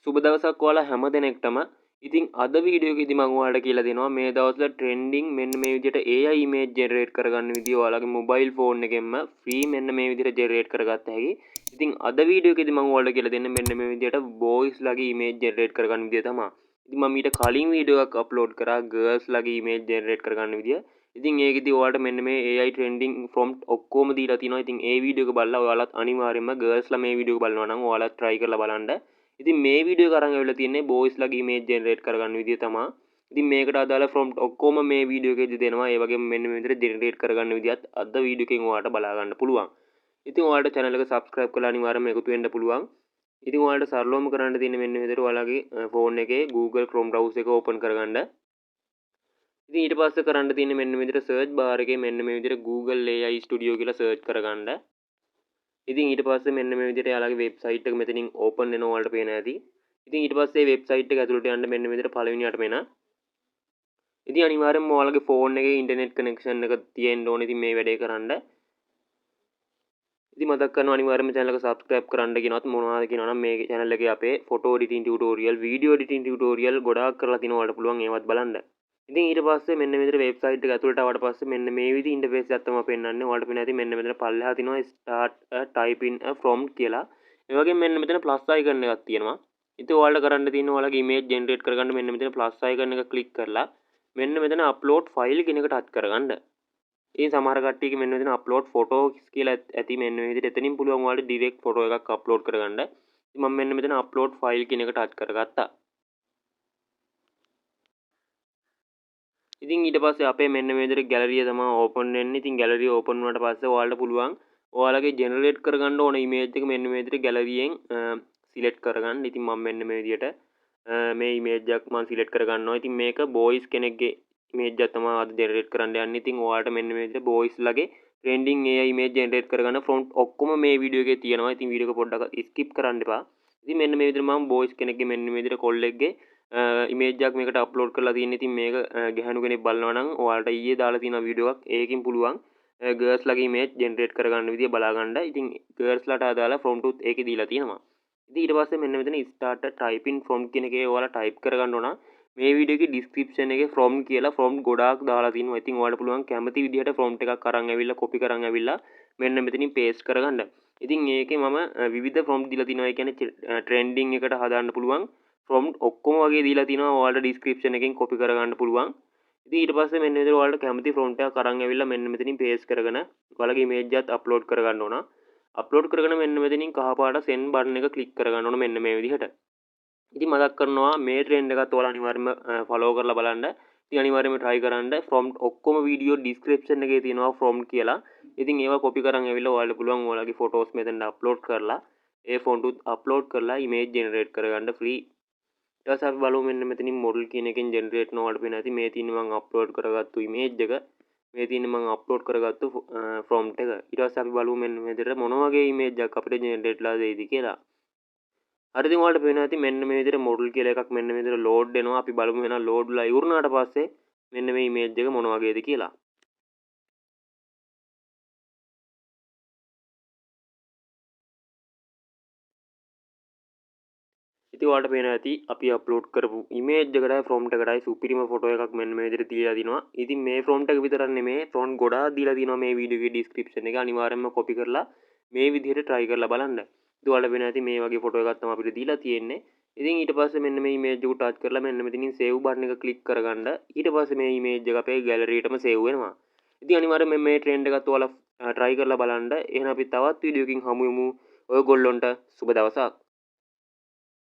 සුබ දවසක් ඔයාලා හැම දෙනෙක්ටම. ඉතින් අද වීඩියෝ එකේදී මම ඔයාලට කියලා දෙනවා මේ දවස්වල ට්‍රෙන්ඩින් මෙන්න මේ විදිහට AI ඉමේජ් ජෙනරේට් කරගන්න විදිය ඔයාලගේ මොබයිල් ෆෝන් එකෙන්ම ෆ්‍රී මෙන්න මේ විදිහට ජෙනරේට් කරගත්ත හැකි. ඉතින් අද වීඩියෝ එකේදී මම ඔයාලට කියලා දෙන්නේ මෙන්න මේ විදිහට බොයිස් ලගේ ඉමේජ් ජෙනරේට් කරගන්න විදිය තමයි. ඉතින් මම ඊට කලින් වීඩියෝ එකක් අප්ලෝඩ් කරා ගර්ල්ස් ලගේ ඉමේජ් ජෙනරේට් කරගන්න විදිය. ඉතින් ඒකෙදි ඔයාලට මෙන්න මේ AI ට්‍රෙන්ඩින් ප්‍රොම්ප්ට් ඔක්කොම දීලා තිනවා. ඉතින් ඒ වීඩියෝ එක බලලා ඔයාලත් අනිවාර්යයෙන්ම ගර්ල්ස්ලා මේ වීඩියෝ එක බලනවා නම් ඔයාලත් try කරලා බලන්න. ඉතින් මේ වීඩියෝ එක අරන් ඇවිල්ලා තියෙන්නේ බොයිස් ලගේ ඉමේජ් ජෙනරේට් කරගන්න විදිය තමයි. ඉතින් මේකට අදාළ ප්‍රොම්ප්ට් ඔක්කොම මේ වීඩියෝ එකේදී දෙනවා. ඒ වගේම මෙන්න මේ විදිහට ජෙනරේට් කරගන්න විදියත් අද වීඩියෝ එකෙන් ඔයාලට බලා ගන්න පුළුවන්. ඉතින් ඔයාලට channel එක subscribe කරලා අනිවාර්යයෙන්ම එකතු වෙන්න පුළුවන්. ඉතින් ඔයාලට සරලවම කරන්න තියෙන්නේ මෙන්න මේ විදිහට ඔයාලගේ ෆෝන් එකේ Google Chrome browser එක open කරගන්න. ඉතින් ඊට පස්සේ කරන්න තියෙන්නේ මෙන්න මේ විදිහට search bar එකේ මෙන්න මේ විදිහට Google AI Studio කියලා search කරගන්න. ඉතින් ඊට පස්සේ මෙන්න මේ විදිහට යාළුවගේ වෙබ්සයිට් එක මෙතනින් ඕපන් වෙනවා ඔයාලට පේන ඇති. ඉතින් ඊට පස්සේ වෙබ්සයිට් එක ඇතුළට යන්න මෙන්න මේ විදිහට පළවෙනියට මෙන්න. ඉතින් අනිවාර්යයෙන්ම ඔයාලගේ ෆෝන් එකේ ඉන්ටර්නෙට් කනෙක්ෂන් එක තියෙන්න ඕනේ ඉතින් මේ වැඩේ කරන්න. ඉතින් මතක් කරනවා අනිවාර්යයෙන්ම channel එක subscribe කරන්න කියනවත් මොනවද කියනවා නම් මේ channel එකේ අපේ photo editing tutorial, video editing tutorial ගොඩාක් කරලා තිනවා ඔයාලට පුළුවන් ඒවත් බලන්න. ඉතින් ඊට පස්සේ මෙන්න මේ විදිහට වෙබ්සයිට් එක ඇතුළට ආවට පස්සේ මෙන්න මේ විදිහ ඉන්ටර්ෆේස් එකක් තමයි පෙන්වන්නේ. ඔයාලට පේන ඇති මෙන්න මෙතන පල්ලෙහා තිනවා start a type in a prompt කියලා. ඒ වගේම මෙන්න මෙතන plus icon එකක් තියෙනවා. ඉතින් ඔයාලට කරන්න තියෙන්නේ ඔයාලගේ image generate කරගන්න මෙන්න මෙතන plus icon එක click කරලා මෙන්න මෙතන upload file කියන එක touch කරගන්න. ඉතින් සමහර කට්ටියගේ මෙන්න මෙතන upload photos කියලා ඇති මෙන්න මේ විදිහට එතනින් පුළුවන් ඔයාලට direct photo එකක් upload කරගන්න. ඉතින් මම මෙන්න මෙතන upload file කියන එක touch කරගත්තා. ඉතින් ඊට පස්සේ අපේ මෙන්න මේ විදිහට ගැලරිය තමයි ඕපන් වෙන්නේ. ඉතින් ගැලරිය ඕපන් වුණාට පස්සේ ඔයාලට පුළුවන් ඔයාලගේ ජෙනරේට් කරගන්න ඕන ඉමේජ් එක මෙන්න මේ විදිහට ගැලරියෙන් සිලෙක්ට් කරගන්න. ඉතින් මම මෙන්න මේ විදිහට මේ ඉමේජ් එකක් මම සිලෙක්ට් කරගන්නවා. ඉතින් මේක බොයිස් කෙනෙක්ගේ ඉමේජ් එකක් තමයි අද ජෙනරේට් කරන්න යන්නේ. ඉතින් ඔයාලට මෙන්න මේ විදිහට බොයිස් ලගේ ට්‍රෙන්ඩින් AI ඉමේජ් ජෙනරේට් කරගන්න ප්‍රොම්ප්ට් ඔක්කොම මේ වීඩියෝ එකේ තියෙනවා. ඉතින් වීඩියෝ එක පොඩ්ඩක් ස්කිප් කරන්න එපා. ඉතින් මෙන්න මේ විදිහට මම බොයිස් කෙනෙක්ගේ මෙන්න මේ විදිහට කොල්ලෙක්ගේ ඉමේජ් එකක් මේකට අප්ලෝඩ් කරලා තියෙන්නේ. ඉතින් මේක ගැහණු කෙනෙක් බලනවා නම් ඔයාලට ඊයේ දාලා තියෙන වීඩියෝ එකක් ඒකෙන් පුළුවන් ගර්ල්ස් ලගේ ඉමේජ් ජෙනරේට් කරගන්න විදිය බලා ගන්න. ඉතින් ගර්ල්ස් ලට අදාළ ප්‍රොම්ප්ට් උත් ඒකේ දීලා තියෙනවා. ඉතින් ඊට පස්සේ මෙන්න මෙතන start typing prompt කියන එකේ ඔයාලා type කරගන්න ඕන. මේ වීඩියෝ එකේ description එකේ prompt කියලා prompt ගොඩාක් දාලා තිනවා. ඉතින් ඔයාලට පුළුවන් කැමති විදිහට prompt එකක් අරන් ඇවිල්ලා copy කරන් ඇවිල්ලා මෙන්න මෙතනින් paste කරගන්න. ඉතින් ඒකේ මම විවිධ prompt දීලා තිනවා. ඒ කියන්නේ trending එකට හදාන්න පුළුවන් prompt ඔක්කොම වගේ දීලා තිනවා. ඔයාලට description එකෙන් copy කරගන්න පුළුවන්. ඉතින් ඊට පස්සේ මෙන්න මෙතන ඔයාලට කැමති prompt එකක් අරන් ඇවිල්ලා මෙන්න මෙතනින් paste කරගෙන ඔයාලගේ image එකත් upload කරගන්න ඕන. අප්ලෝඩ් කරගෙන මෙන්න මෙතනින් කහ පාට send button එක click කරගන්න ඕන මෙන්න මේ විදිහට. ඉතින් මතක් කරනවා මේ trend එකත් ඔයාලා අනිවාර්යයෙන්ම follow කරලා බලන්න. ඉතින් අනිවාර්යයෙන්ම try කරන්න. prompt ඔක්කොම video description එකේ තියෙනවා prompt කියලා. ඉතින් ඒවා copy කරන් ඇවිල්ලා ඔයාලට පුළුවන් ඔයාලගේ photos මෙතෙන්ට upload කරලා ඒ font උත් upload කරලා image generate කරගන්න free. ඊට පස්සේ අපි බලමු මෙන්න මෙතනින් model කියන එකෙන් generate නොවලට පේන ඇති මේ තියෙන්නේ මම upload කරගත්තු image එක. මේ තියෙන්නේ මම අප්ලෝඩ් කරගත්තු prompt එක. ඊට පස්සේ අපි බලමු මෙන්න මේ විදිහට මොන වගේ image එකක් අපිට generate ලා දෙයිද කියලා. හරි ඉතින් ඔයාලට පේනවා ඇති මෙන්න මේ විදිහට model කියලා එකක් මෙන්න මේ විදිහට load වෙනවා. අපි බලමු එහෙනම් load ලා ඉවරනාට පස්සේ මෙන්න මේ image එක මොන වගේද කියලා. ඉතින් ඔයාලට පේනවා ඇති අපි අප්ලෝඩ් කරපු image එකටයි prompt එකටයි සුපිරිම ෆොටෝ එකක් මෙන්න මේ විදිහට දීලා තිනවා. ඉතින් මේ prompt එක විතරක් නෙමෙයි prompt ගොඩාක් දීලා තිනවා මේ වීඩියෝ එකේ description එක. අනිවාර්යයෙන්ම copy කරලා මේ විදිහට try කරලා බලන්න. ඉතින් ඔයාලට පේනවා ඇති මේ වගේ ෆොටෝ එකක් තමයි අපිට දීලා තියෙන්නේ. ඉතින් ඊට පස්සේ මෙන්න මේ image එක touch කරලා මෙන්න මෙතනින් save button එක click කරගන්න. ඊට පස්සේ මේ image එක අපේ gallery එකටම save වෙනවා. ඉතින් අනිවාර්යයෙන්ම මේ trend එකත් ඔයාලා try කරලා බලන්න. එහෙනම් අපි තවත් වීඩියෝ එකකින් හමු වෙමු. ඔයගොල්ලොන්ට සුබ දවසක්.